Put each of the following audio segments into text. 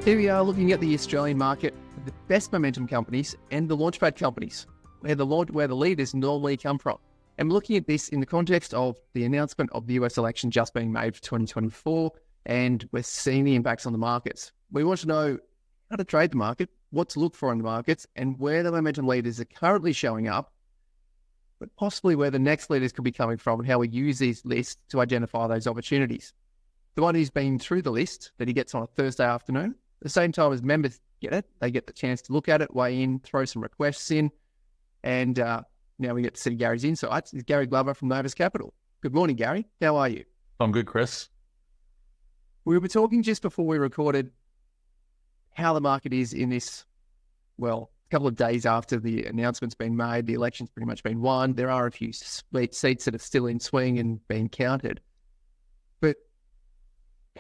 Here we are looking at the Australian market with the best momentum companies and the launchpad companies, where the leaders normally come from. And looking at this in the context of the announcement of the US election just being made for 2024, and we're seeing the impacts on the markets. We want to know how to trade the market, what to look for in the markets, and where the momentum leaders are currently showing up, but possibly where the next leaders could be coming from and how we use these lists to identify those opportunities. The one who's been through the list that he gets on a Thursday afternoon, the same time as members get it, they get the chance to look at it, weigh in, throw some requests in, and now we get to see Gary's insights. It's Gary Glover from Novus Capital. Good morning, Gary. How are you? I'm good, Chris. We were talking just before we recorded how the market is in this, well, a couple of days after the announcement's been made. The election's pretty much been won. There are a few seats that are still in swing and being counted. But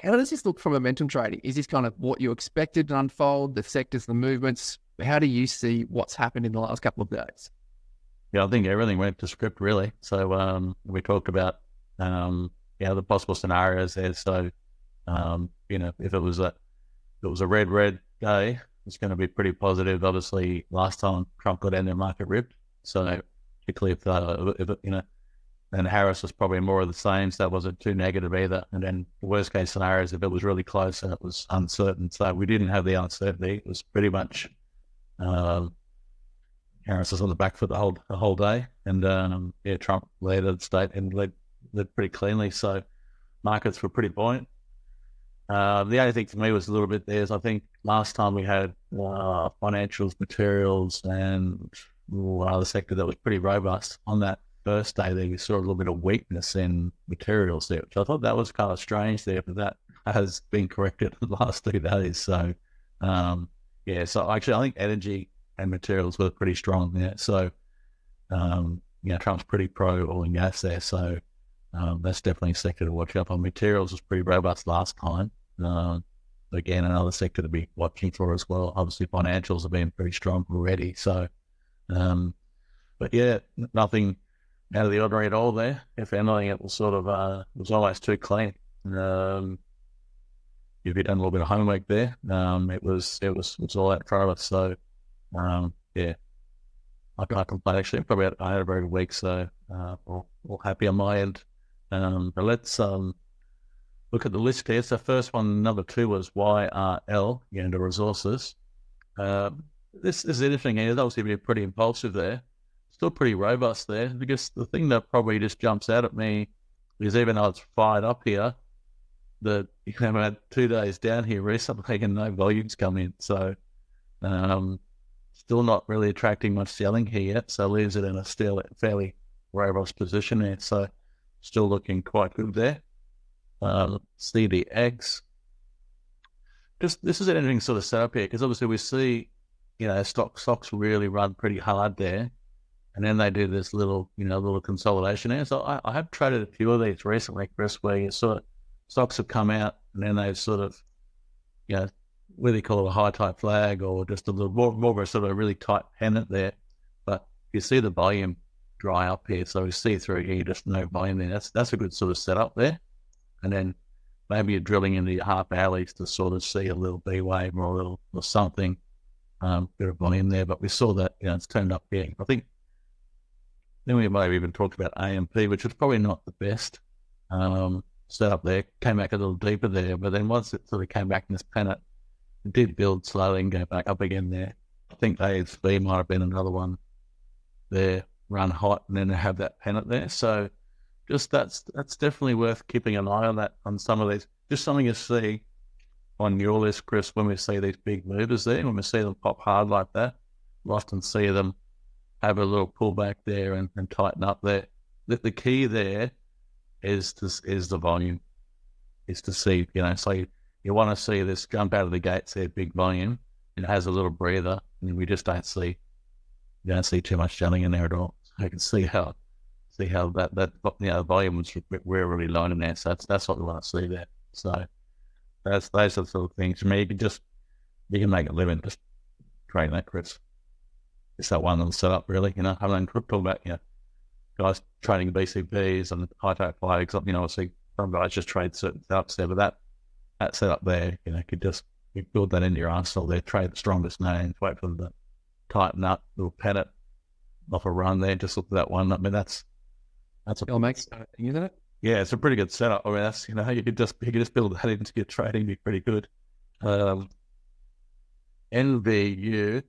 how does this look for momentum trading? Is this kind of what you expected to unfold, the sectors, the movements? How do you see what's happened in the last couple of days? Yeah, I think everything went to script, really. So we talked about the possible scenarios there. So if it was a red day, it's going to be pretty positive. Obviously, last time Trump got in there, market ripped. So particularly if and Harris was probably more of the same, so that wasn't too negative either. And then the worst case scenario is if it was really close and it was uncertain. So we didn't have the uncertainty. It was pretty much Harris was on the back foot the whole day, and Trump led the state and led pretty cleanly. So markets were pretty buoyant. The only thing for me was a little bit there is I think last time we had financials, materials, and another sector that was pretty robust. On that first day there, we saw a little bit of weakness in materials there, which I thought that was kind of strange there, but that has been corrected in the last 2 days. So, so actually I think energy and materials were pretty strong there. So, Trump's pretty pro oil and gas there. So, that's definitely a sector to watch up on. Materials was pretty robust last time. Again, another sector to be watching for as well. Obviously, financials have been pretty strong already. So, but yeah, nothing out of the ordinary at all there. If anything, it was sort of was almost too clean. If you'd done a little bit of homework there, it was all out for us. So, I can't complain. Actually, probably I had a very good week, so all happy on my end. But let's look at the list here. So first one, number 2 was YRL, the resources. This is interesting here. That was even pretty impulsive there. Still pretty robust there, because the thing that probably just jumps out at me is even though it's fired up here, that had 2 days down here recently and no volumes come in. So still not really attracting much selling here yet. So leaves it in a still fairly robust position there. So still looking quite good there. CDX. This is an interesting sort of setup here, because obviously we see, stocks really run pretty hard there. And then they do this little consolidation there. So I have traded a few of these recently, Chris, where you sort of stocks have come out and then they've sort of, whether you call it a high type flag or just a little more of a sort of really tight pennant there. But you see the volume dry up here. So we see through here, just no volume there. That's a good sort of setup there. And then maybe you're drilling into your half hourlies to sort of see a little B wave or something, bit of volume there. But we saw that, it's turned up here. I think then we might have even talked about AMP, which was probably not the best setup there. Came back a little deeper there, but then once it sort of came back in this pennant, it did build slowly and go back up again there. I think ASB might have been another one there, run hot, and then they have that pennant there. So just that's definitely worth keeping an eye on that, on some of these. Just something to see on your list, Chris, when we see these big movers there, when we see them pop hard like that, we often see them have a little pullback there and tighten up there. The key there is the volume, is to see, so you want to see this jump out of the gates there, big volume, and it has a little breather, and we just don't see too much selling in there at all. So you can see how that volume was really low in there. So that's what we want to see there. So those are the sort of things. For me, you can make a living just trading that, Chris. It's that one little setup, really. I haven't talked about guys trading VCPs and high tech flags. Obviously some guys just trade certain setups there, but that setup there, could just you build that into your arsenal there, trade the strongest names, wait for them to tighten up, little pad it off a run there, just look at that one. I mean, that's a It'll make thing, isn't it? yeah, it's a pretty good setup. I mean, that's, you could just build that into your trading, be pretty good. NVU,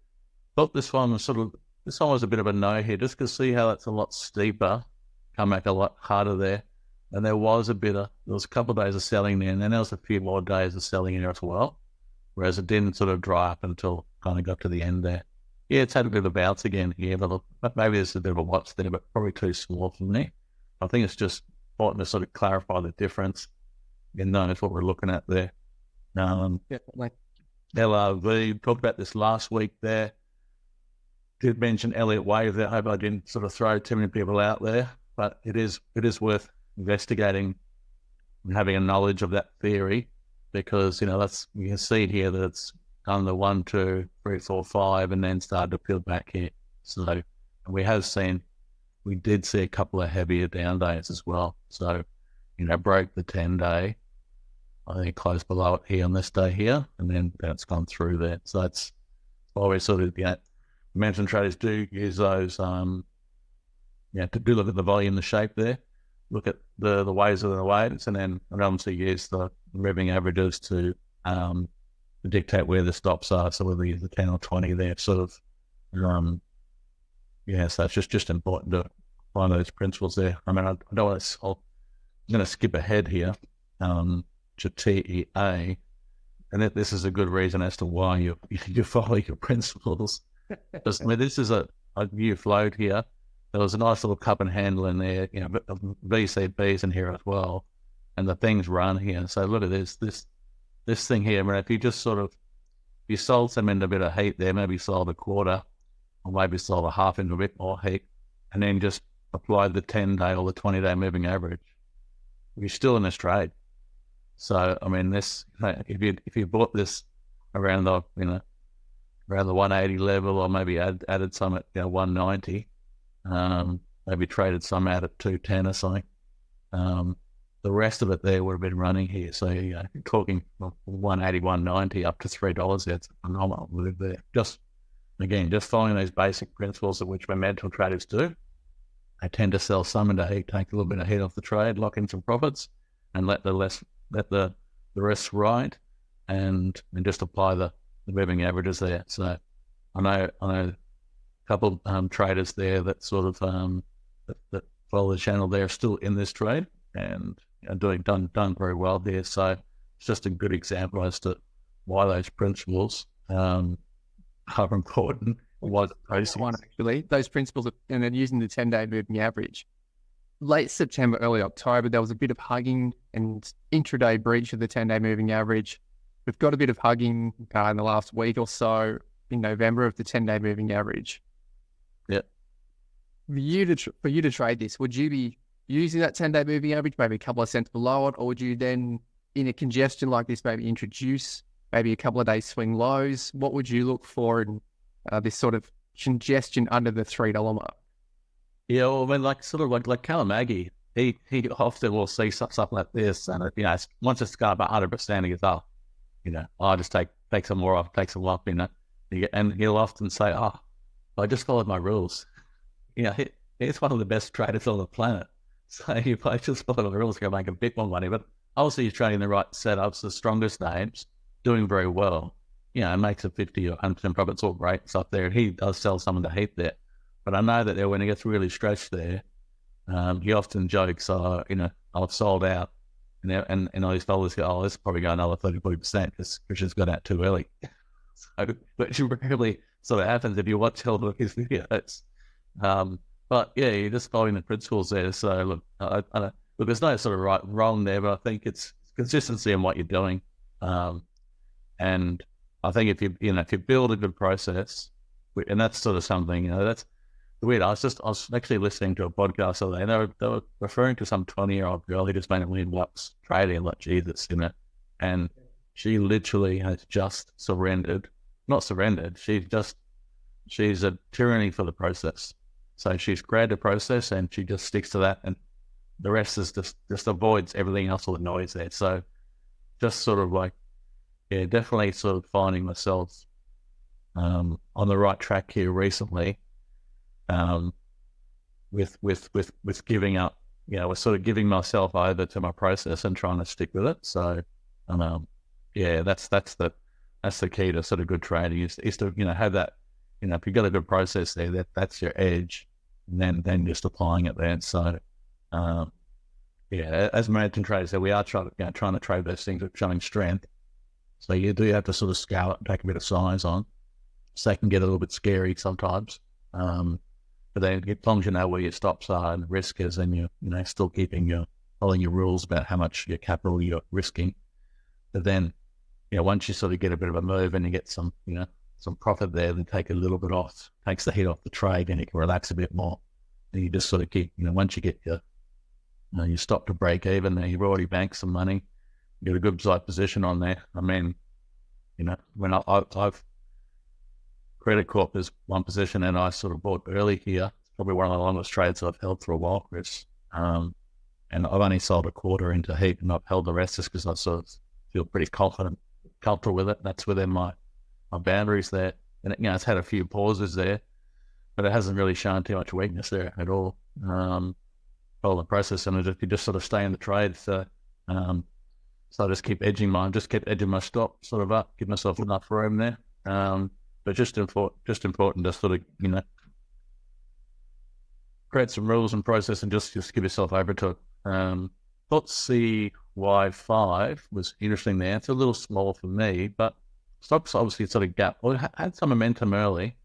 thought this one was a bit of a no here, just to see how that's a lot steeper, come back a lot harder there. And there was a couple of days of selling there, and then there was a few more days of selling in there as well, whereas it didn't sort of dry up until kind of got to the end there. Yeah, it's had a bit of a bounce again here, but maybe there's a bit of a watch there, but probably too small for me. I think it's just important to sort of clarify the difference and notice what we're looking at there. Definitely. LRV, talked about this last week there. Did mention Elliott Wave there. I hope I didn't sort of throw too many people out there, but it is worth investigating and having a knowledge of that theory, because you can see here that it's done the 1, 2, 3, 4, 5, and then started to peel back here. So we did see a couple of heavier down days as well. So broke the 10-day. I think close below it here on this day here, and then it's gone through there. So that's why we sort of momentum traders do use those. To do look at the volume, the shape there. Look at the waves of the weights, and obviously use the moving averages to dictate where the stops are. So whether you use the 10 or 20 there, sort of, so it's just important to find those principles there. I mean, I'm going to skip ahead here to TEA, and this is a good reason as to why you follow your principles. I mean, this is a new float here. There was a nice little cup and handle in there, VCPs in here as well, and the things run here. So look at this thing here. I mean, if you sold some into a bit of heat there, maybe sold a quarter, or maybe sold a half into a bit more heat, and then just applied the 10-day or the 20-day moving average, you're still in this trade. So I mean, if you bought this around the 180 level, or maybe added some at 190. Maybe traded some out at 210 or something. The rest of it there would have been running here. So, talking 180, 190 up to $3, that's a phenomenal move there. Just following those basic principles of which momentum traders do. They tend to sell some into heat, take a little bit of heat off the trade, lock in some profits, and let the rest ride, and just apply the moving averages there. So I know a couple of traders there that sort of that follow the channel there are still in this trade and done very well there. So it's just a good example as to why those principles are important. Those principles, and then using the 10-day moving average. Late September, early October, there was a bit of hugging and intraday breach of the 10-day moving average. We've got a bit of hugging in the last week or so in November of the 10-day moving average. Yeah. For you to trade this, would you be using that 10-day moving average, maybe a couple of cents below it, or would you then, in a congestion like this, maybe introduce maybe a couple of days swing lows? What would you look for in this sort of congestion under the $3 mark? Yeah, well, I mean, like Kalamagi, he often will see stuff like this, and once it's gone about 100%, he goes, I'll just take some more off, take some off, and he'll often say, I just followed my rules. He's one of the best traders on the planet. So if I just follow the rules, he'll make a bit more money. But obviously he's trading the right setups, the strongest names, doing very well. And makes a 50 or 100% profit. It's all great stuff there. And he does sell some of the heat there. But I know that when he gets really stretched there, he often jokes, I've sold out. And all his followers go, this is probably going another 30-40% because Christian's got out too early. So, which rarely sort of happens if you watch all of his videos. But yeah, you're just following the principles there. So look, there's no sort of right and wrong there, but I think it's consistency in what you're doing. And I think if you build a good process, and that's sort of something, that's weird. I was actually listening to a podcast the other day, and they were referring to some 20-year-old girl who just made $1 million trading like Jesus, and she literally has just not surrendered. She's a tyranny for the process. So she's created a process and she just sticks to that, and the rest is just avoids everything else, all the noise there. So just sort of like yeah, definitely sort of finding myself on the right track here recently, um, with giving up, with sort of giving myself over to my process and trying to stick with it. So, yeah, that's the key to sort of good trading is to have that, if you've got a good process there, that's your edge, and then just applying it there. So, yeah, as American traders, we are trying to trade those things that are showing strength. So you do have to sort of scale it and take a bit of size on. So they can get a little bit scary sometimes. But then as long as you know where your stops are and the risk is, and you're still following your rules about how much your capital you're risking. But then, once you sort of get a bit of a move and you get some profit there, then take a little bit off, takes the heat off the trade, and you can relax a bit more. And you just sort of keep, once you get you stop to break even there, you've already banked some money, you got a good side position on there. I mean, when I've Credit Corp is one position, and I sort of bought early here. It's probably one of the longest trades I've held for a while, Chris. And I've only sold a quarter into heat, and I've held the rest just because I sort of feel pretty comfortable with it. That's within my boundaries there. And it's had a few pauses there, but it hasn't really shown too much weakness there at all. All the process, and you just sort of stay in the trade. So, so I just keep edging my stop sort of up, give myself enough room there. But just important to sort of, create some rules and process and just give yourself over to it. Thought CY5 was interesting there. It's a little small for me, but stocks obviously sort of had some momentum early,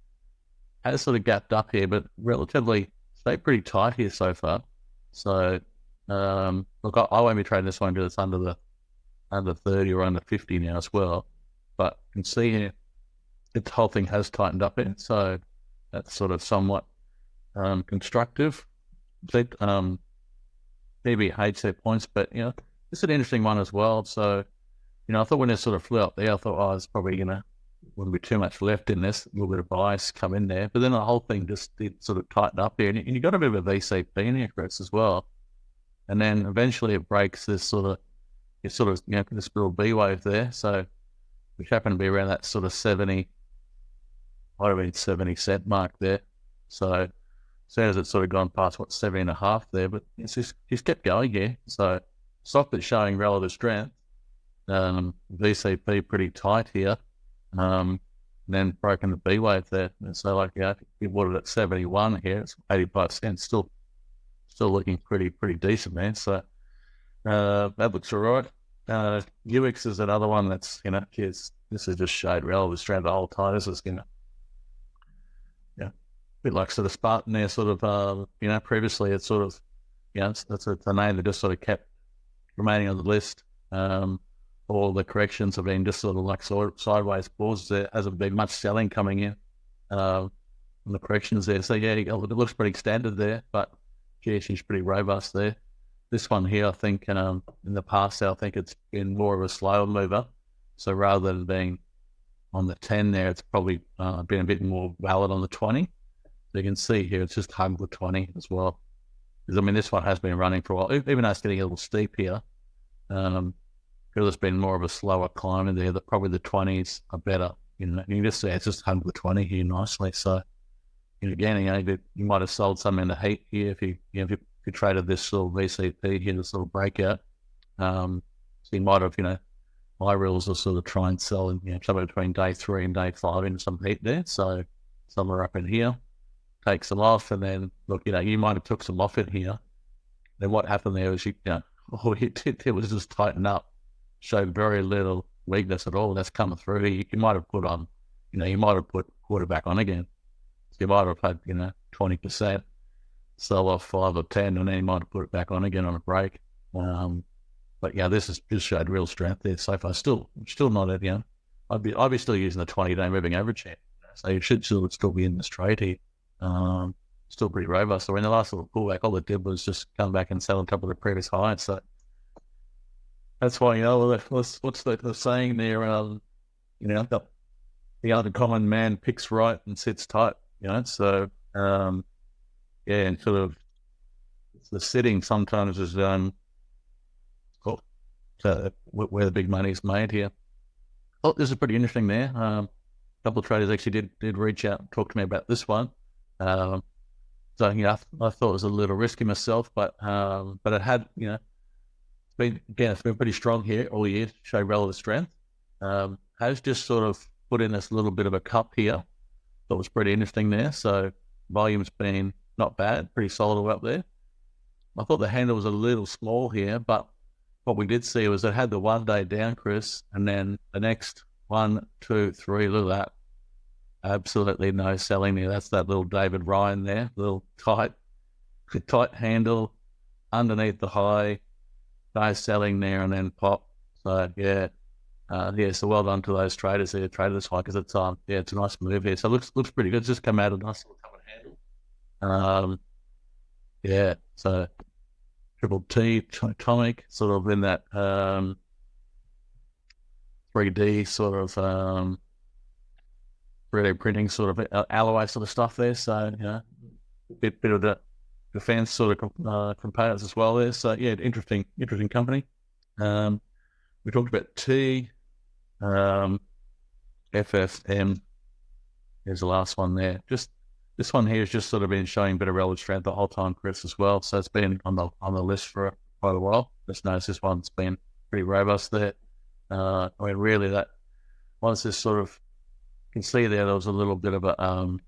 has sort of gapped up here, but relatively stayed pretty tight here so far. So, look, I won't be trading this one until it's under 30 or under 50 now as well. But you can see here, the whole thing has tightened up in, so that's sort of somewhat constructive. Maybe hates their points, but it's an interesting one as well. So, I thought when it sort of flew up there, I thought, it's probably wouldn't be too much left in this, a little bit of bias come in there. But then the whole thing just did sort of tighten up here, and you got a bit of a VCP in here, Chris, as well. And then eventually it breaks this this little B wave there. So, which happened to be around that sort of 70 cent mark there. So as soon as it's sort of gone past 70.5 there, but it's just kept going here. So stock that's showing relative strength, VCP pretty tight here, then broken the B wave there. And so if you bought it at 71 here, it's 85 cents, still looking pretty decent, man. So that looks all right. UX is another one that's this has just showed relative strength the whole time. This is a bit like sort of Spartan there, sort of, previously it's sort of, that's a name that just sort of kept remaining on the list. All the corrections have been just sort of like sideways pauses. There hasn't been much selling coming in on the corrections there. So, yeah, it looks pretty standard there, but, she's pretty robust there. This one here, I think, in the past, I think it's been more of a slower mover. So rather than being on the 10 there, it's probably been a bit more valid on the 20. So you can see here, it's just hugged the 20 as well. Because, this one has been running for a while, even though it's getting a little steep here. Because it's been more of a slower climb in there, probably the 20s are better. You can just see it's just hugged the 20 here nicely. So, again, you might have sold some in the heat here if you traded this little VCP here, this little breakout. So you might have, my rules are sort of try and sell somewhere between day 3 and day 5 in some heat there. So somewhere up in here, take some off, and then look, you might have took some off in here. Then what happened there was all it did there was just tighten up, showed very little weakness at all. That's coming through. You might have put on, you might have put quarter back on again. So you might have had 20%, sell off 5 or 10, and then you might have put it back on again on a break. But this has just showed real strength there so far. Still not at I'd be still using the 20-day moving average here. So you should still be in this trade here. Still pretty robust. So in the last little pullback, all it did was just come back and sell on top of the previous high. So that's why what's the saying there? The uncommon man picks right and sits tight. So and sort of the sitting sometimes is where the big money's made here. Oh, this is pretty interesting there. A couple of traders actually did reach out and talk to me about this one. Um, so I thought it was a little risky myself, but it had, it's been pretty strong here all year, show relative strength. Has just sort of put in this little bit of a cup here. That was pretty interesting there. So volume's been not bad, pretty solid up there. I thought the handle was a little small here, but what we did see was it had the 1 day down, Chris, and then the next 1, 2, 3, look at that. Absolutely no selling there. That's that little David Ryan there, little tight handle underneath the high, no selling there, and then pop. So so well done to those traders there, traded this high because it's it's a nice move here. So it looks pretty good. It's just come out of a nice little cup and handle. So triple T atomic, sort of in that 3D sort of 3D printing sort of alloy sort of stuff there. So bit of the defense sort of components as well there. So interesting company. We talked about T, FFM. Here's the last one there. Just this one here has just sort of been showing a bit of relative strength the whole time, Chris, as well. So it's been on the list for quite a while. Just noticed this one's been pretty robust there. Really, that once this sort of, you can see there was a little bit of a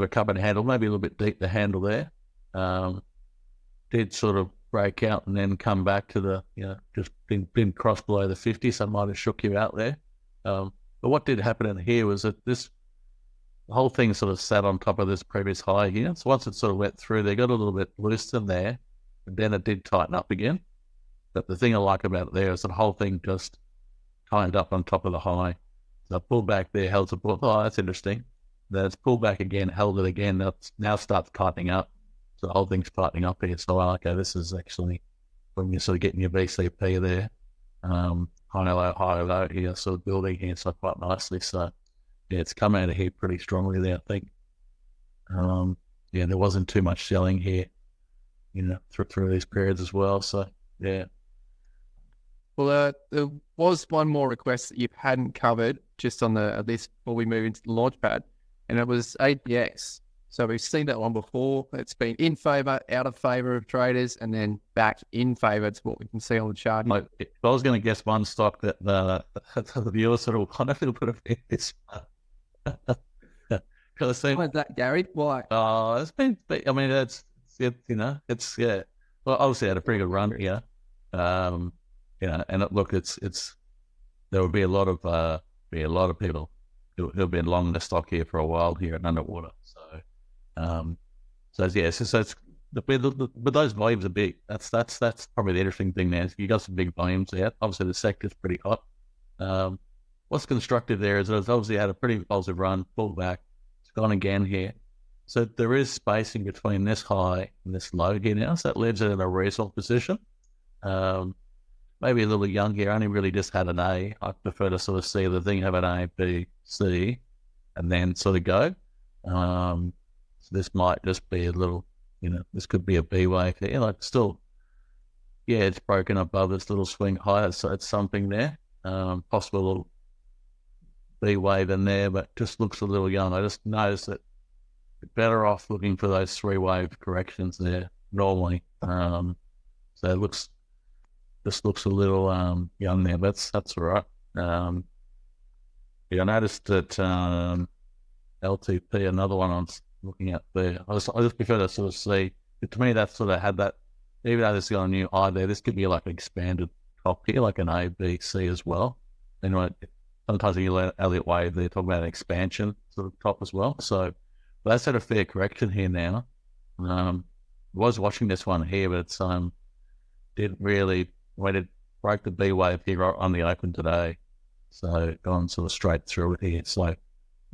cup and handle, maybe a little bit deep the handle there. Did sort of break out and then come back to the just didn't cross below the 50, so it might have shook you out there. But what did happen in here was that the whole thing sort of sat on top of this previous high here. So once it sort of went through, they got a little bit loose in there, and then it did tighten up again. But the thing I like about it there is that the whole thing just tightened up on top of the high. So I pulled back there, held support. Oh, that's interesting. Then it's pulled back again, held it again. Now starts tightening up. So the whole thing's tightening up here. So okay, this is actually when you're sort of getting your VCP there. High low here, sort of building here, so quite nicely. So it's come out of here pretty strongly there, I think. There wasn't too much selling here, through these periods as well. So yeah. Well, there was one more request that you hadn't covered just on the list before we move into the launchpad, and it was APX. So we've seen that one before. It's been in favour, out of favour of traders, and then back in favour. It's what we can see on the chart. If I was going to guess one stock that the viewers sort of want to put a this. Why is that, Gary? Why? It's been. I mean, it's Well, obviously had a pretty good run here. And it's there will be a lot of people who've been long the stock here for a while here and underwater. But those volumes are big. That's probably the interesting thing there. You got some big volumes there. Obviously the sector's pretty hot. What's constructive there is it's obviously had a pretty impulsive run, pulled back. It's gone again here. So there is spacing between this high and this low here now. So that leaves it in a reasonable position. Maybe a little young here. Only really just had an A. I prefer to sort of see the thing have an A, B, C, and then sort of go. So this might just be a little, this could be a B wave here. It's broken above this little swing higher, so it's something there. Possible little B wave in there, but just looks a little young. I just noticed that you're better off looking for those 3-wave corrections there normally. So it looks a little young there, but that's all right. I noticed that LTP, another one I'm looking at there. I just prefer to sort of see. To me, that sort of had that. Even though this got a new high there, this could be like an expanded top here, like an A, B, C as well. Sometimes when you let Elliott wave, they talk about an expansion sort of top as well. So that's had a fair correction here now. I was watching this one here, but it's didn't really. When it broke the B wave here on the open today, so gone sort of straight through it here. So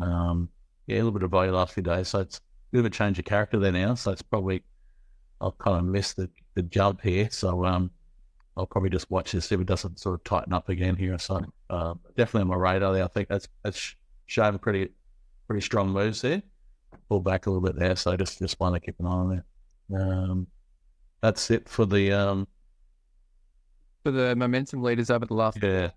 a little bit of value last few days. So it's a bit of a change of character there now. So it's probably I've kind of missed the jump here. So I'll probably just watch this, see if it doesn't sort of tighten up again here. So definitely on my radar there. I think that's shown pretty strong moves there. Pull back a little bit there. So just want to keep an eye on that. That's it for the momentum leaders over the last. Yeah.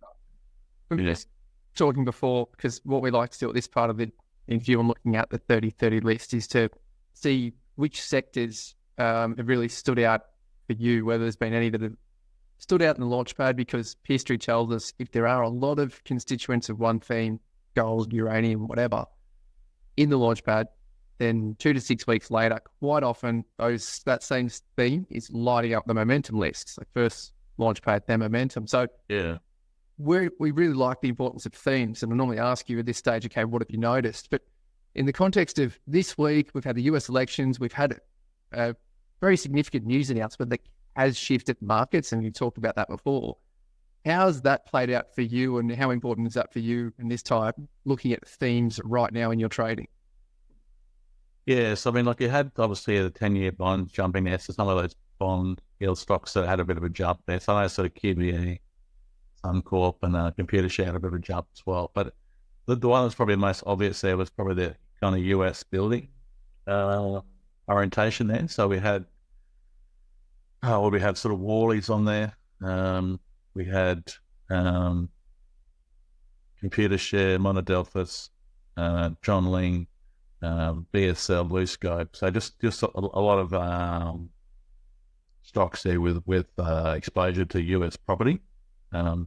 Yes. talking before, because what we like to do at this part of the interview and looking at the 30-30 list is to see which sectors have really stood out for you, whether there's been any that have stood out in the launchpad, because history tells us if there are a lot of constituents of one theme, gold, uranium, whatever, in the launchpad, then 2 to 6 weeks later, quite often that same theme is lighting up the momentum lists. Like first launchpad, then momentum. So Yeah. we really like the importance of themes. And I normally ask you at this stage, okay, what have you noticed? But in the context of this week, we've had the US elections, we've had a very significant news announcement that has shifted markets, and you talked about that before. How's that played out for you, and how important is that for you in this time, looking at themes right now in your trading? Yes, I mean, like you had obviously the 10-year bond jumping there, so some of those bond yield stocks that had a bit of a jump there. Some of those sort of QBE, Suncorp, and Computer Share had a bit of a jump as well. But the one that's probably most obvious there was probably the kind of US building orientation there. So we had sort of Worley's on there. We had Computer Share, Monadelphous, John Ling, BSL, BlueScope. So just a lot of stocks there with exposure to US property. And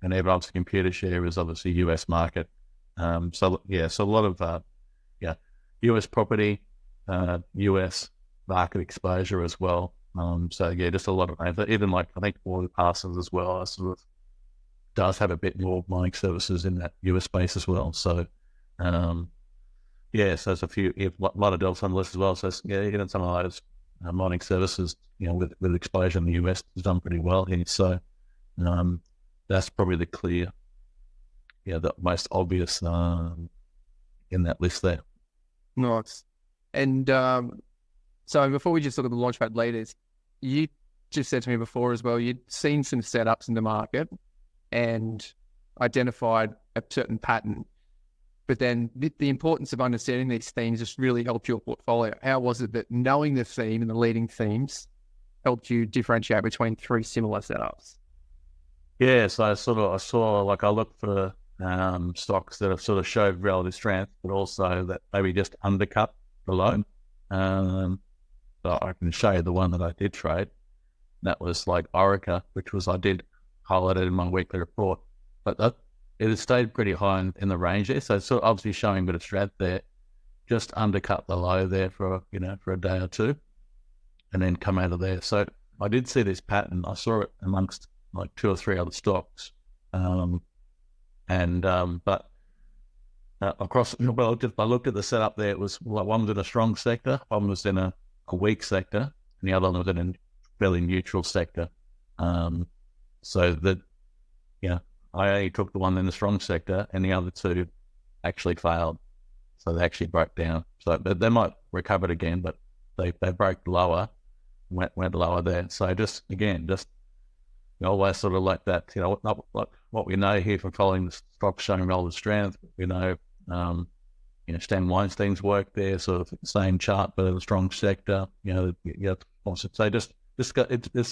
even obviously Computer Share is obviously US market. So a lot of US property, US market exposure as well. So just a lot of, even like I think Warley Parsons as well sort of does have a bit more mining services in that US space as well. So so there's a lot of delta on the list as well. So even some of those mining services, with exposure in the US has done pretty well here. So that's probably the most obvious in that list there. Nice. And so before we just look at the launchpad leaders, you just said to me before as well, you'd seen some setups in the market and identified a certain pattern. But then the importance of understanding these themes just really helped your portfolio. How was it that knowing the theme and the leading themes helped you differentiate between 3 similar setups? Yeah, so I looked for stocks that have sort of showed relative strength, but also that maybe just undercut below. So I can show you the one that I did trade. That was like Orica, I did highlight it in my weekly report, but it has stayed pretty high in the range there. So it's sort of obviously showing a bit of strength there. Just undercut the low there for a day or two, and then come out of there. So I did see this pattern. I saw it amongst like 2 or 3 other stocks, but across. Well, just I looked at the setup there. It was one was in a strong sector, one was in a weak sector, and the other one was in a fairly neutral sector. So that I only took the one in the strong sector, and the other 2 actually failed. So they actually broke down. So they might recover it again, but they broke lower, went lower there. So just always sort of like that. Not like what we know here from following the stocks showing relative strength. We know, Stan Weinstein's work there, sort of same chart, but in a strong sector. So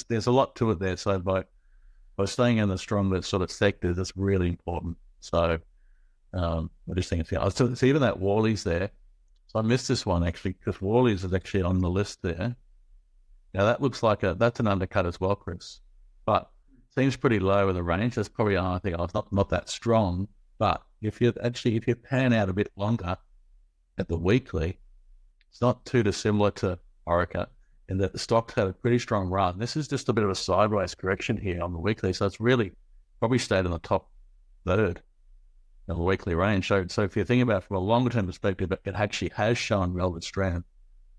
there's a lot to it there. So by staying in the stronger sort of sector, that's really important. So I just think so even that Worley's there. So I missed this one actually, because Worley's is actually on the list there. Now that looks like that's an undercut as well, Chris, but seems pretty low in the range. That's probably, I think, it's not that strong. But if you pan out a bit longer at the weekly, it's not too dissimilar to Orica, in that the stock's had a pretty strong run. This is just a bit of a sideways correction here on the weekly, so it's really probably stayed in the top third of the weekly range. So if you think about it from a longer term perspective, it actually has shown relative strength.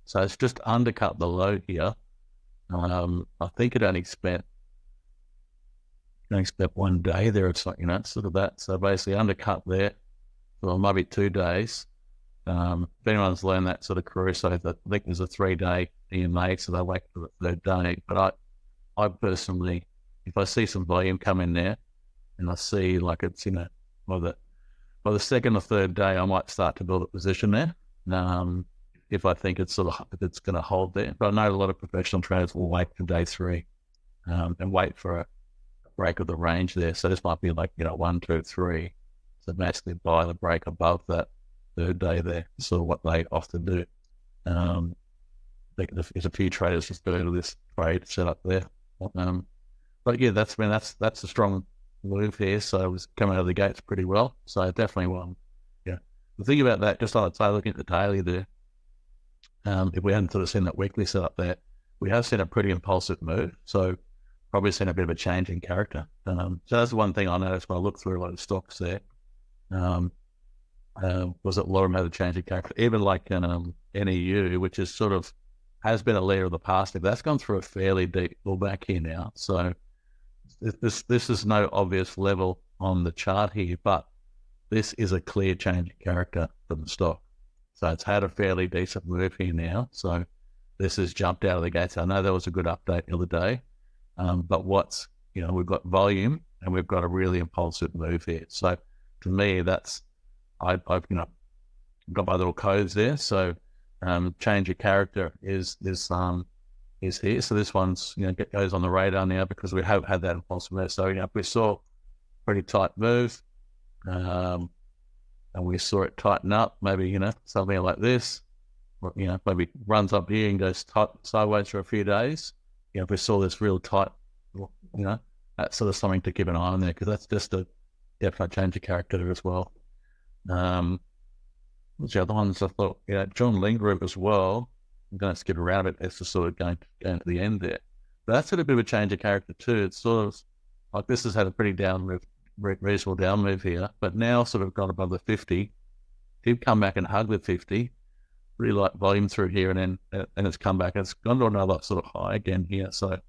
So it's just undercut the low here. I think it only spent 1 day there. It's like, sort of that. So basically undercut there for maybe 2 days. If anyone's learned that sort of career, so I think there's a 3-day EMA, so they wait for the 3rd day. But I personally, if I see some volume come in there, and I see like it's, by the 2nd or 3rd day, I might start to build a position there. If I think it's going to hold there. But I know a lot of professional traders will wait for day 3 and wait for a break of the range there. So this might be like 1, 2, 3. to basically buy the break above that third day there. Sort of what they often do. I think there's a few traders just go to this trade set up there. But yeah, that's a strong move here. So it was coming out of the gates pretty well. So definitely one. Yeah. The thing about that, just on its own, looking at the daily there, if we hadn't sort of seen that weekly set up there, we have seen a pretty impulsive move. So probably seen a bit of a change in character. So that's the one thing I noticed when I looked through a lot of stocks there. Was that a lot of them had a change in character. Even like NEU, which is sort of has been a leader of the past, if that's gone through a fairly deep pullback here now. So this is no obvious level on the chart here, but this is a clear change in character for the stock. So it's had a fairly decent move here now. So this has jumped out of the gates. I know there was a good update the other day, but we've got volume and we've got a really impulsive move here. So to me, I've got my little codes there. So change of character is here. So this one's goes on the radar now because we have had that impulsive move. So if we saw pretty tight move, and we saw it tighten up, maybe something like this, or maybe runs up here and goes sideways for a few days. If we saw this real tight, that's sort of something to keep an eye on there because that's just a definite change of character as well. What's the other ones I thought? John Ling Group as well. I'm going to skip around it. It's just sort of going to the end there. But that's had a bit of a change of character too. It's sort of like this has had a pretty down move, reasonable down move here, but now sort of got above the 50. Did come back and hug the 50. Really light volume through here, and it's come back. It's gone to another sort of high again here. So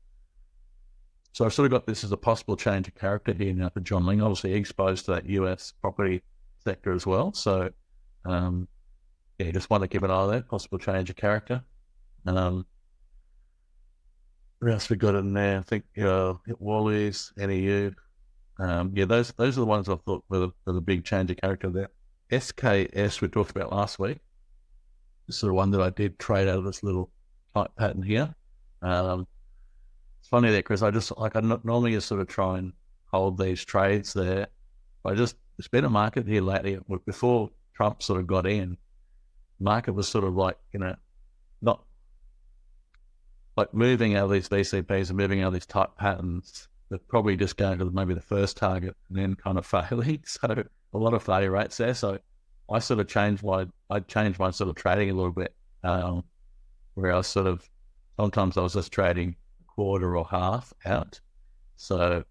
I've sort of got this as a possible change of character here now for John Ling. Obviously exposed to that US property sector as well. So just want to keep an eye on that possible change of character. What else we got in there? I think Wally's, NEU. Those are the ones I thought were the big change of character there. SKS we talked about last week. This is the one that I did trade out of this little tight pattern here. It's funny there, Chris. I normally just sort of try and hold these trades there. It's been a market here lately. Before Trump sort of got in, market was sort of like, not like moving out of these VCPs and moving out of these tight patterns, but probably just going to maybe the first target and then kind of failing. So a lot of failure rates there. So I sort of changed my sort of trading a little bit, where I was sometimes I was just trading a quarter or half out. So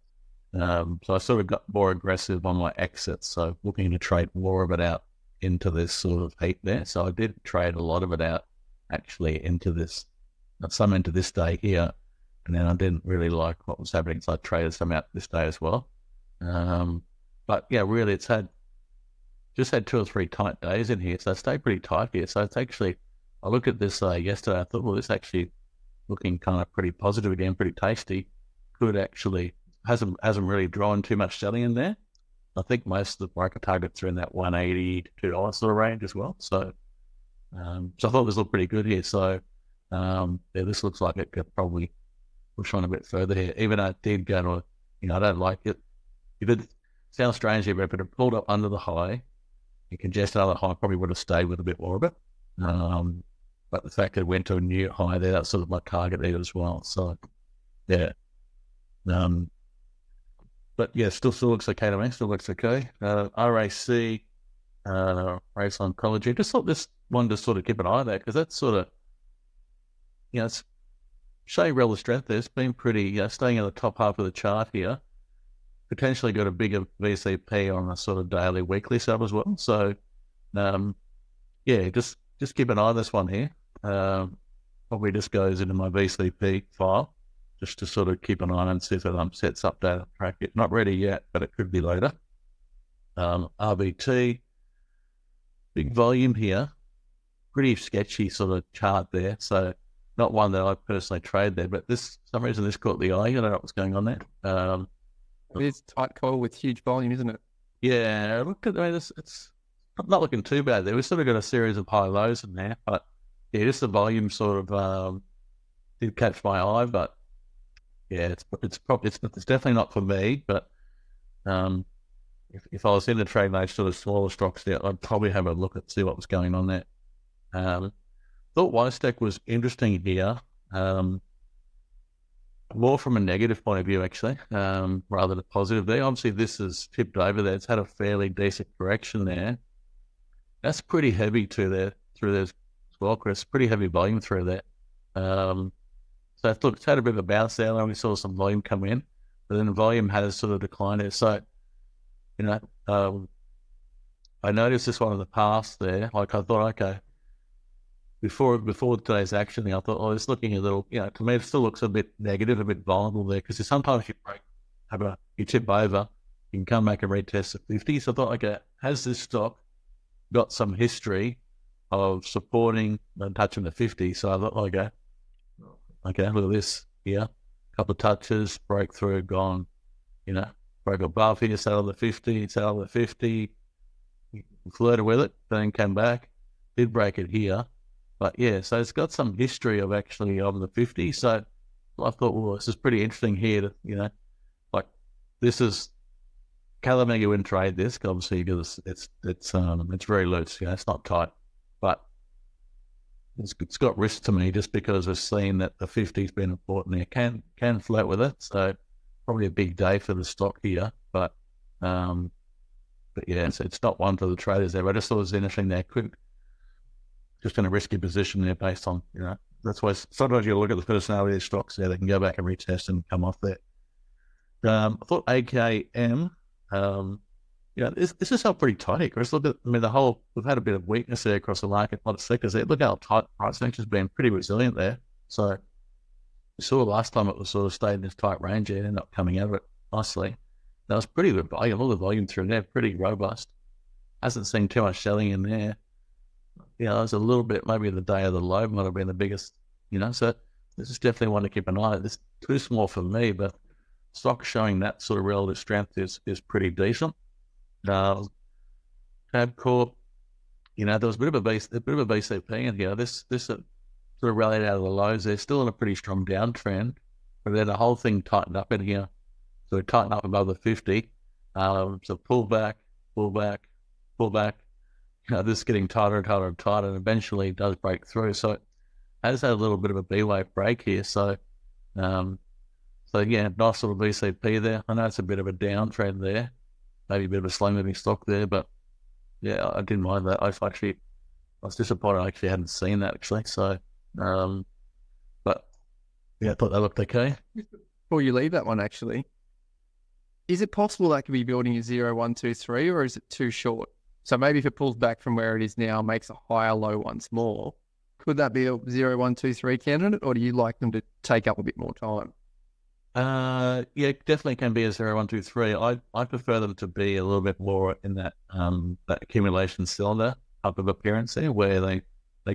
I sort of got more aggressive on my exits. So looking to trade more of it out into this sort of heat there. So I did trade a lot of it out actually into this day here. And then I didn't really like what was happening. So I traded some out this day as well. But yeah, really it's just had 2 or 3 tight days in here. So it stayed pretty tight here. So it's actually, I looked at this yesterday. I thought, well, this actually looking kind of pretty positive again, pretty tasty. Could actually, hasn't really drawn too much selling in there. I think most of the market targets are in that $180 to $2 sort of range as well. So I thought this looked pretty good here. So this looks like it could probably push on a bit further here. Even though it did go to, I don't like it. If it sounds strange here, but if it pulled up under the high, you can just another high, probably would have stayed with a bit more of it. But the fact that it went to a new high there, that's sort of my target there as well. So yeah. But yeah, still looks okay to me. Still looks okay. RAC, Race Oncology. Just thought this one to sort of keep an eye on that because that's sort of, it's showing relative strength there. It's been pretty, staying in the top half of the chart here. Potentially got a bigger VCP on a sort of daily, weekly sub as well. So, just keep an eye on this one here. Probably just goes into my VCP file just to sort of keep an eye on and see if it sets up data track it. Not ready yet, but it could be later. RBT, big volume here. Pretty sketchy sort of chart there. So not one that I personally trade there, but for some reason this caught the eye. I don't know what's going on there. It is tight coil with huge volume, isn't it? Yeah, look at the way it's not looking too bad there. We've sort of got a series of high lows in there, but yeah, just the volume sort of did catch my eye, but yeah, it's definitely not for me, but if I was in the trade those sort of smaller stocks there, I'd probably have a look at see what was going on there. Thought WiseTech was interesting here, more from a negative point of view actually, rather than a positive there. Obviously, this has tipped over there. It's had a fairly decent correction there. That's pretty heavy through there as well, Chris. Pretty heavy volume through there. So it's had a bit of a bounce there, and we saw some volume come in, but then the volume has sort of declined there. So, I noticed this one in the past there. Like I thought, okay, before today's action, I thought, it's looking a little, to me it still looks a bit negative, a bit vulnerable there, because sometimes you tip over, you can come back and retest the 50. So I thought, okay, has this stock got some history of supporting and touching the 50? So I thought, okay, look at this here, a couple of touches, breakthrough, gone, broke above here, sat on the 50, flirted with it, then came back, did break it here. But yeah, so it's got some history of actually on the 50. So I thought, well, this is pretty interesting here to, this is Calamega wouldn't trade this, obviously, because it's very loose, it's not tight. But it's got risk to me just because we've seen that the 50's been important there. Can float with it, so probably a big day for the stock here. But yeah, so it's not one for the traders there. I just thought it was interesting there. Just in a risky position there based on, that's why sometimes you look at the personality of the stocks there, they can go back and retest and come off there. I thought AKM, this is held pretty tight here, Chris. Look at, we've had a bit of weakness there across the market, a lot of sectors there. Look how tight price action's been, pretty resilient there. So we saw last time it was sort of stayed in this tight range and ended up coming out of it nicely. That was pretty good volume, all the volume through there, pretty robust. Hasn't seen too much selling in there. There was a little bit, maybe the day of the low might have been the biggest, so this is definitely one to keep an eye on. It's too small for me, but stock showing that sort of relative strength is pretty decent. Tabcorp, there was a bit of a VCP in here. This sort of rallied out of the lows. They're still in a pretty strong downtrend, but then the whole thing tightened up in here. So it tightened up above the 50. So pull back. This is getting tighter and tighter and tighter, and eventually it does break through. So it has had a little bit of a B-wave break here. So yeah, nice little VCP there. I know it's a bit of a downtrend there, maybe a bit of a slow-moving stock there, but yeah, I didn't mind that. I was disappointed I actually hadn't seen that actually. So, but yeah, I thought that looked okay. Before you leave that one, actually, is it possible that could be building a 0, 1, 2, 3, or is it too short? So maybe if it pulls back from where it is now, makes a higher low once more, could that be a 0, 1, 2, 3 candidate, or do you like them to take up a bit more time? Yeah, definitely can be a 0, 1, 2, 3. I prefer them to be a little bit more in that that accumulation cylinder type of appearance there, where they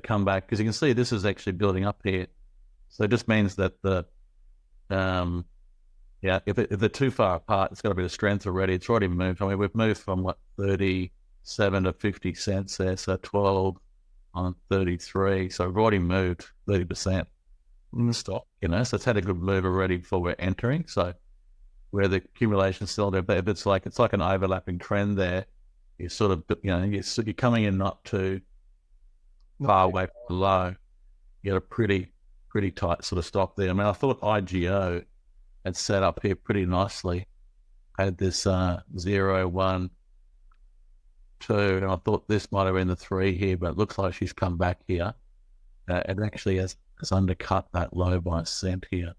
come back, because you can see this is actually building up here. So it just means that if they're too far apart, it's got a bit of strength already. It's already moved. We've moved from 37 to 50 cents there, so 12 on 33. So we've already moved 30% in the stock, so it's had a good move already before we're entering. So where the accumulation still there, but it's like an overlapping trend there. You're sort of, you're coming in not too far away from the low. You got a pretty tight sort of stock there. I thought IGO had set up here pretty nicely. Had this 0, 1, 2, and I thought this might have been the 3 here, but it looks like she's come back here. It actually has undercut that low by a cent here.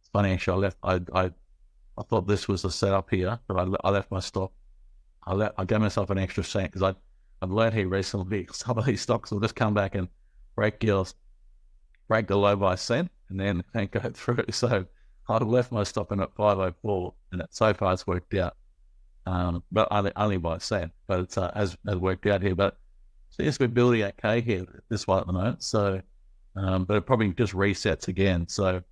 It's funny actually. I thought this was the setup here, but I left my stop. I gave myself an extra cent because I've learned here recently some of these stocks will just come back and break the low by a cent and then go through. So I left my stop in at 504, and so far it's worked out. But only by a cent, but it's has worked out here. But so yes, we're building okay here, this one at the moment. So, but it probably just resets again. So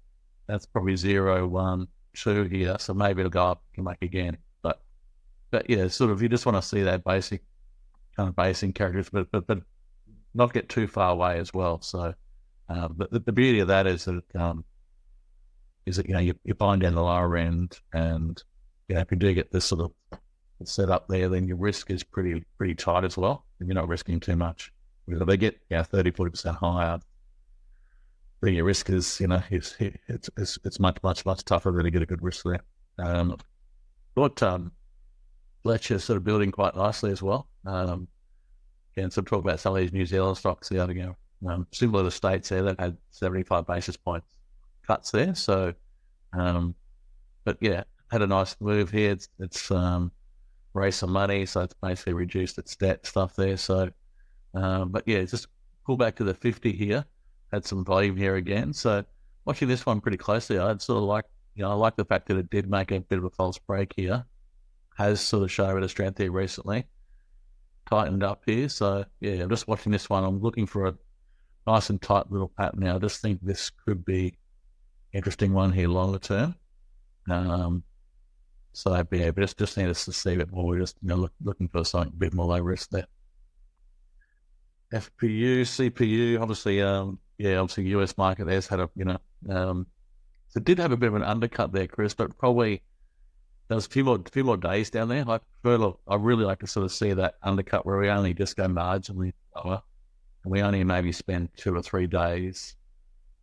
that's probably 0, 1, 2 here. So maybe it'll go up and back again. But yeah, sort of you just want to see that basic characteristics, but not get too far away as well. So, but the beauty of that is that you're buying down the lower end, and if you do get this sort of set up there, then your risk is pretty tight as well. And you're not risking too much. If they get 30-40% higher, then your risk is, it's much tougher to really get a good risk there. But Fletcher's sort of building quite nicely as well. And so talk about some of these New Zealand stocks the other go. Similar to States there, that had 75 basis points cuts there. So, but yeah, had a nice move here. It's raised some money, so it's basically reduced its debt stuff there. So, but yeah, just pull back to the 50 here. Had some volume here again. So watching this one pretty closely, I'd sort of like, I like the fact that it did make a bit of a false break here. Has sort of shown a bit of strength here recently. Tightened up here. So yeah, I'm just watching this one. I'm looking for a nice and tight little pattern now. I just think this could be interesting one here longer term. So yeah, but just need us to see a bit more. We're just looking for something a bit more low risk there. FPU, CPU, obviously, obviously US market there's had a, so it did have a bit of an undercut there, Chris, but probably there was a few more days down there. I really like to sort of see that undercut where we only just go marginally lower, and we only maybe spend 2 or 3 days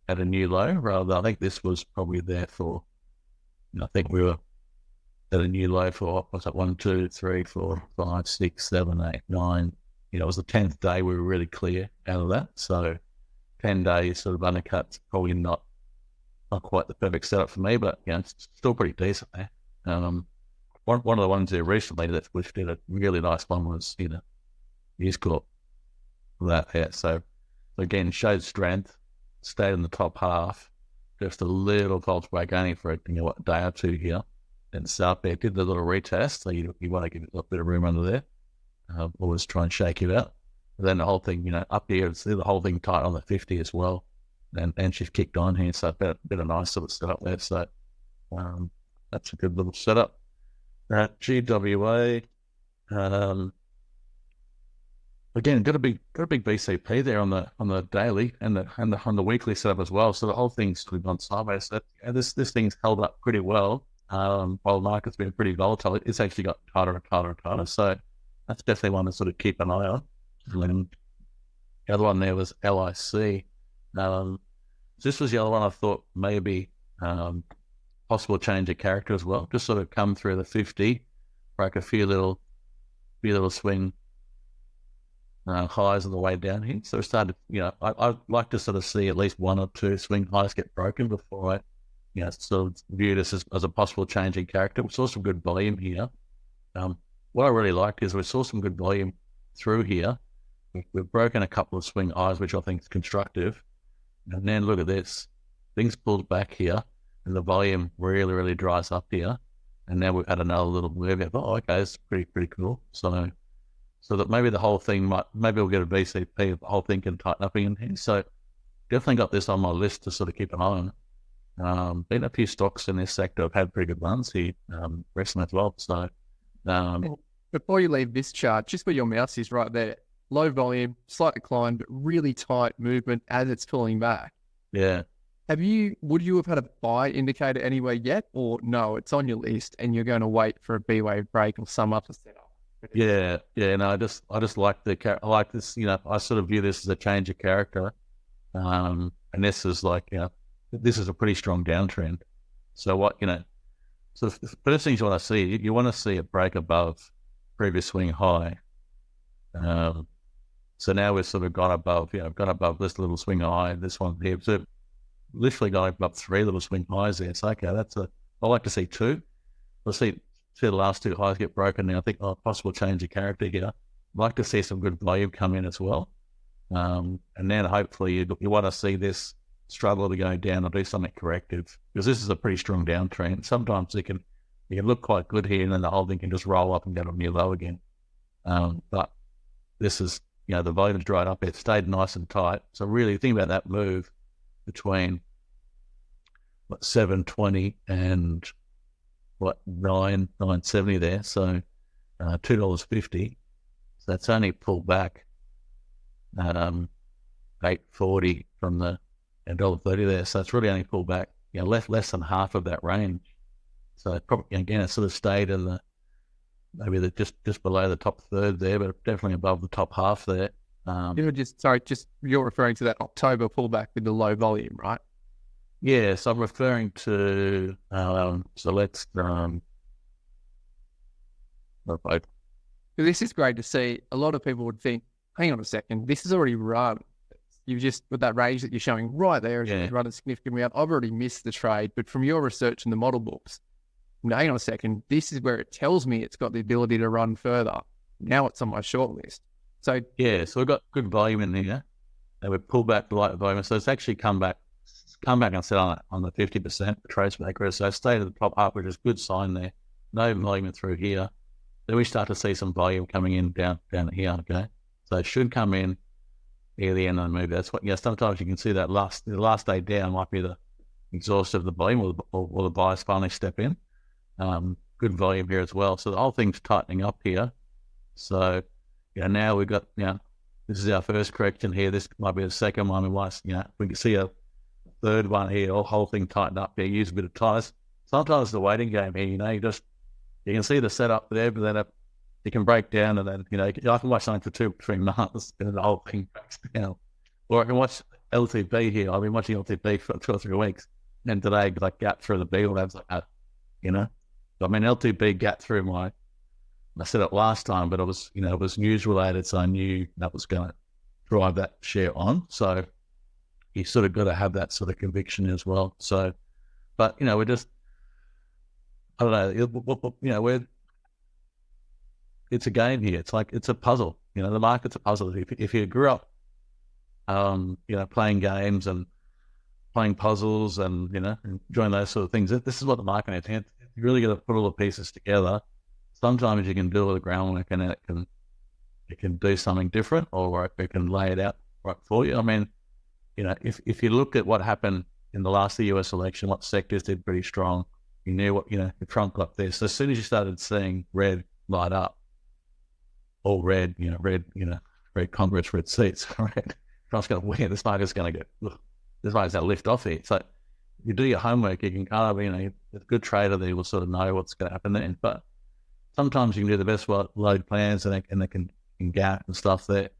at a new low. Rather, I think this was probably there for, I think we were at a new low for, what's that, 1, 2, 3, 4, 5, 6, 7, 8, 9. It was the 10th day we were really clear out of that. So 10 days sort of undercuts, probably not quite the perfect setup for me, but it's still pretty decent there. One of the ones there recently which did a really nice one was News Corp that. Yeah, so again showed strength, stayed in the top half, just a little false break only for a day or two here. Then South Bear did the little retest, so you want to give it a bit of room under there. Always try and shake it out. But then the whole thing, up here, see the whole thing tight on the 50 as well, and she's kicked on here, so a bit of nice sort of setup there. So that's a good little setup. GWA, again, got a big VCP there on the daily and on the weekly setup as well. So the whole thing's sort of gone sideways. So this thing's held up pretty well. While the market's been pretty volatile, it's actually got tighter and tighter and tighter. So that's definitely one to sort of keep an eye on. And the other one there was LIC. This was the other one I thought maybe possible change of character as well. Just sort of come through the 50, break a few little swing highs on the way down here. So it started, I'd like to sort of see at least 1 or 2 swing highs get broken before I, sort of view this as a possible change in character. We saw some good volume here. What I really liked is we saw some good volume through here. We've broken a couple of swing highs, which I think is constructive. And then look at this. Things pulled back here, and the volume really, really dries up here. And now we've had another little move. Oh, okay, it's pretty cool. So that maybe the whole thing maybe we'll get a VCP, the whole thing can tighten up in here. So definitely got this on my list to sort of keep an eye on. Been a few stocks in this sector have had pretty good runs here recently as well. So before you leave this chart, just where your mouse is right there, low volume, slight decline, but really tight movement as it's pulling back. Yeah. Would you have had a buy indicator anywhere yet, or no, it's on your list and you're going to wait for a B wave break or some other setup? Yeah. No, I just like I like this, I sort of view this as a change of character. And this is like, this is a pretty strong downtrend. So so the first things you want to see, you want to see it break above previous swing high. So now we've sort of gone above this little swing high, this one here. So literally going above 3 little swing highs there. So okay, I like to see 2. Let's see the last 2 highs get broken now. I think possible change of character here. I'd like to see some good volume come in as well. And then hopefully you want to see this struggle to go down or do something corrective, because this is a pretty strong downtrend. Sometimes it can look quite good here, and then the whole thing can just roll up and go to a new low again. But this is, the volume's dried up. It stayed nice and tight. So really think about that move between 720 and 970 there. So $2.50. So that's only pulled back $8.40 from the $1.30 there. So it's really only pulled back less than half of that range. So it probably, again, it sort of stayed in maybe just below the top third there, but definitely above the top half there. You're referring to that October pullback with the low volume, right? Yes, I'm referring to, so let's, okay. This is great to see. A lot of people would think, hang on a second, this is already run. You've just, with that range that you're showing right there, it's run a significant amount. I've already missed the trade, but from your research in the model books, now, hang on a second, this is where it tells me it's got the ability to run further. Now it's on my short list. So yeah, so we've got good volume in here, and we've pulled back the light volume. So it's actually come back and set on the 50% trace maker. So I stayed at the top half, which is a good sign there. No volume through here. Then we start to see some volume coming in down here. Okay, so it should come in near the end of the move. That's what. Yeah, sometimes you can see that the last day down might be the exhaust of the volume, or the buyers finally step in. Good volume here as well. So the whole thing's tightening up here. So now we've got this is our first correction here. This might be the second one. We can see a third one here. The whole thing tightened up here. Use a bit of ties. Sometimes the waiting game here. You can see the setup there, but then it can break down, and then I can watch something for 2-3 months, and the whole thing breaks down. Or I can watch LTP here. I've been watching LTP for 2 or 3 weeks, and today like gap through the beetle. That's like that, LTP gap through I said it last time, but it was news related, so I knew that was going to drive that share on. So you sort of got to have that sort of conviction as well. So, but we're just, I don't know, it's a game here. It's like, it's a puzzle. The market's a puzzle. If you grew up, playing games and playing puzzles and, enjoying those sort of things, this is what the market is. You really got to put all the pieces together. Sometimes you can do all the groundwork and it can do something different, or it can lay it out right for you. I mean, if you look at what happened in the last US election, what sectors did pretty strong, you knew what, Trump got there. So as soon as you started seeing red light up, all red, red Congress, red seats, right? Trump's going to win. This market's going to lift off here. So you do your homework, you can kind of, a good trader there will sort of know what's going to happen then. But sometimes you can do the best load plans and they can gap and stuff there.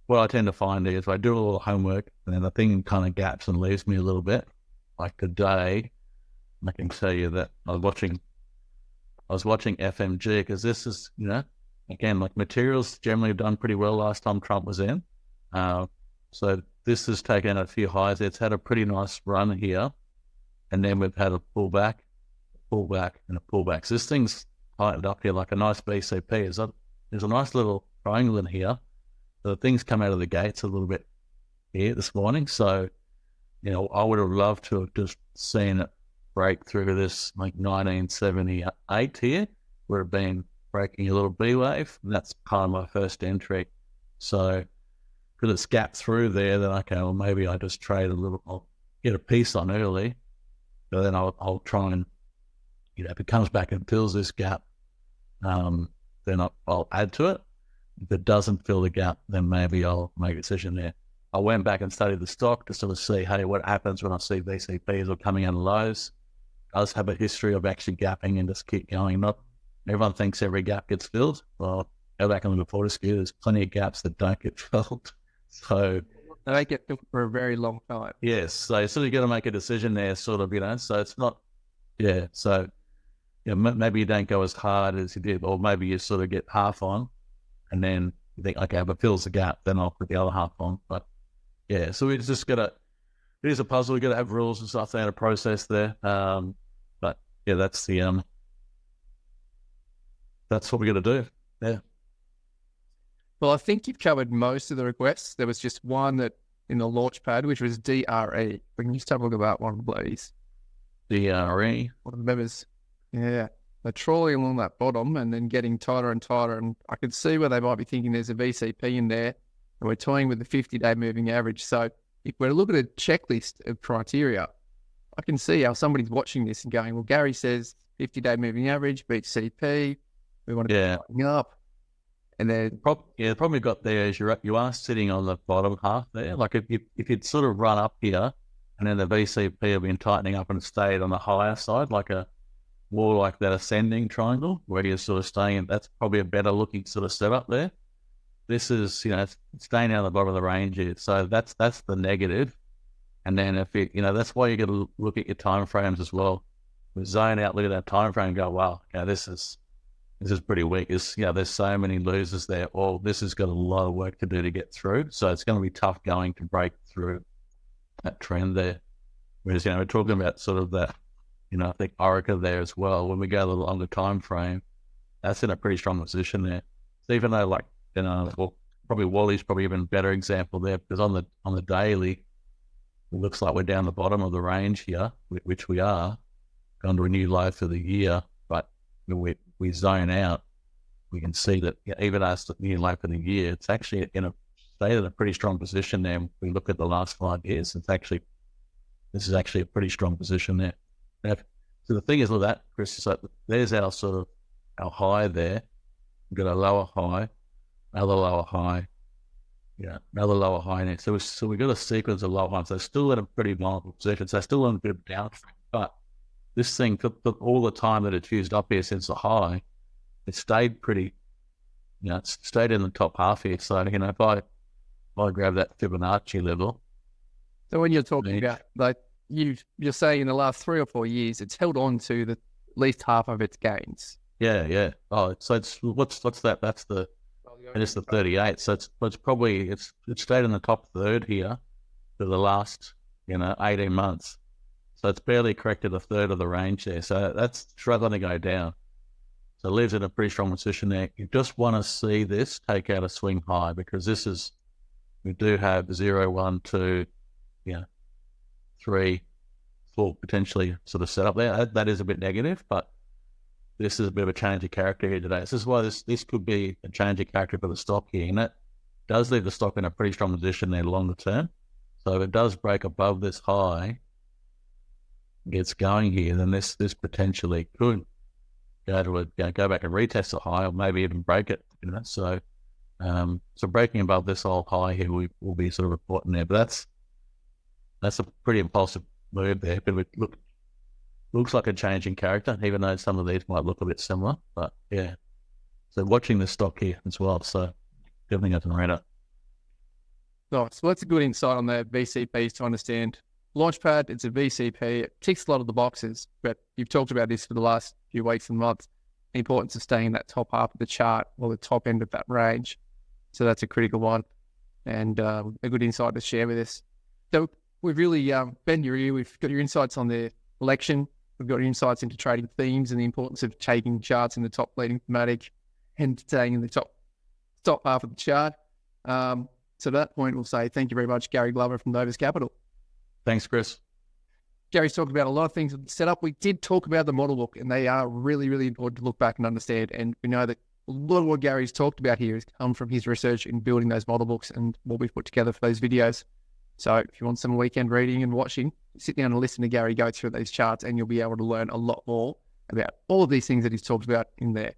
What I tend to find is if I do a little homework and then the thing kind of gaps and leaves me a little bit. Like today, I can tell you that I was watching FMG because this is, again, like materials generally have done pretty well last time Trump was in. So this has taken a few highs. It's had a pretty nice run here. And then we've had a pullback, and a pullback. So this thing's tightened up here like a nice VCP. There's a nice little triangle in here. So the things come out of the gates a little bit here this morning. So, I would have loved to have just seen it break through this like 1978 here, would have been breaking a little B wave. And that's kind of my first entry. So because it's gapped through there, then okay, well maybe I just trade a little, I'll get a piece on early, but then I'll try and, if it comes back and fills this gap, then I'll add to it. If it doesn't fill the gap, then maybe I'll make a decision there. I went back and studied the stock to sort of see, hey, what happens when I see VCPs or coming out of lows. It does have a history of actually gapping and just keep going. Not everyone thinks every gap gets filled. Well, go back and look at Fortescue. There's plenty of gaps that don't get filled. So they get filled for a very long time. Yes. So you sort of got to make a decision there, sort of, so it's not, so maybe you don't go as hard as you did, or maybe you sort of get half on and then you think, okay, if it fills the gap, then I'll put the other half on. But so we just got to, it is a puzzle. We got to have rules and stuff there, a process there. But that's that's what we got to do. Yeah. Well, I think you've covered most of the requests. There was just one that in the launch pad, which was DRE. We can just have a look at that one, please. DRE. One of the members. Yeah. They're trawling along that bottom and then getting tighter and tighter. And I could see where they might be thinking there's a VCP in there. And we're toying with the 50-day moving average. So if we're looking at a checklist of criteria, I can see how somebody's watching this and going, well, Gary says 50-day moving average, VCP. We want to be tightening up. And then the problem you've got there is you are sitting on the bottom half there. Like if you'd sort of run up here and then the VCP have been tightening up and stayed on the higher side, like more like that ascending triangle where you're sort of staying in. That's probably a better looking sort of setup there. This is, it's staying down the bottom of the range here. So that's the negative. And then if it, that's why you got to look at your time frames as well. We zone out, look at that time frame and go, wow, this is pretty weak. There's so many losers there. Or this has got a lot of work to do to get through. So it's going to be tough going to break through that trend there. Whereas, we're talking about sort of that, I think Orica there as well. When we go a little longer time frame, that's in a pretty strong position there. So even though probably Wally's probably even a better example there, because on the daily, it looks like we're down the bottom of the range here, which we are, gone to a new low for the year. But when we zone out, we can see that even as the new low for the year, it's actually stayed in a pretty strong position there. If we look at the last 5 years, this is actually a pretty strong position there. Now, so the thing is with that, Chris, is like there's our sort of our high there. We've got a lower high, another lower high, another lower high next. So we've got a sequence of low highs. So still in a pretty vulnerable position. So still on a bit of downtrend. But this thing, for all the time that it's used up here since the high, it stayed pretty, it's stayed in the top half here. So, if I grab that Fibonacci level. So when you're talking about, like, you're saying in the last 3 or 4 years, it's held on to at least half of its gains. Yeah. Oh, so it's what's that? That's the 38. So it's probably it's stayed in the top third here for the last 18 months. So it's barely corrected a third of the range there. So that's struggling to go down. So it lives in a pretty strong position there. You just want to see this take out a swing high, because we do have 0, 1, 2, 3, 4 potentially sort of set up there. That is a bit negative, but this is a bit of a change of character here today. So this is why this could be a change of character for the stock here, and that does leave the stock in a pretty strong position there longer term. So if it does break above this high, gets going here, then this potentially could go back and retest the high, or maybe even break it. So breaking above this old high here, we will be sort of reporting there. But that's a pretty impulsive move there. But it looks like a change in character, even though some of these might look a bit similar. But yeah, so watching this stock here as well. So definitely up on the radar. Nice. Well, that's a good insight on the VCPs to understand. Launchpad, it's a VCP. It ticks a lot of the boxes, but you've talked about this for the last few weeks and months, the importance of staying in that top half of the chart or the top end of that range. So that's a critical one, and a good insight to share with us. So we've really bent your ear. We've got your insights on the election. We've got your insights into trading themes and the importance of taking charts in the top leading thematic and staying in the top half of the chart. So at that point, we'll say thank you very much, Gary Glover from Novus Capital. Thanks, Chris. Gary's talked about a lot of things with the setup. We did talk about the model book, and they are really, really important to look back and understand. And we know that a lot of what Gary's talked about here has come from his research in building those model books and what we've put together for those videos. So if you want some weekend reading and watching, sit down and listen to Gary go through these charts, and you'll be able to learn a lot more about all of these things that he's talked about in there.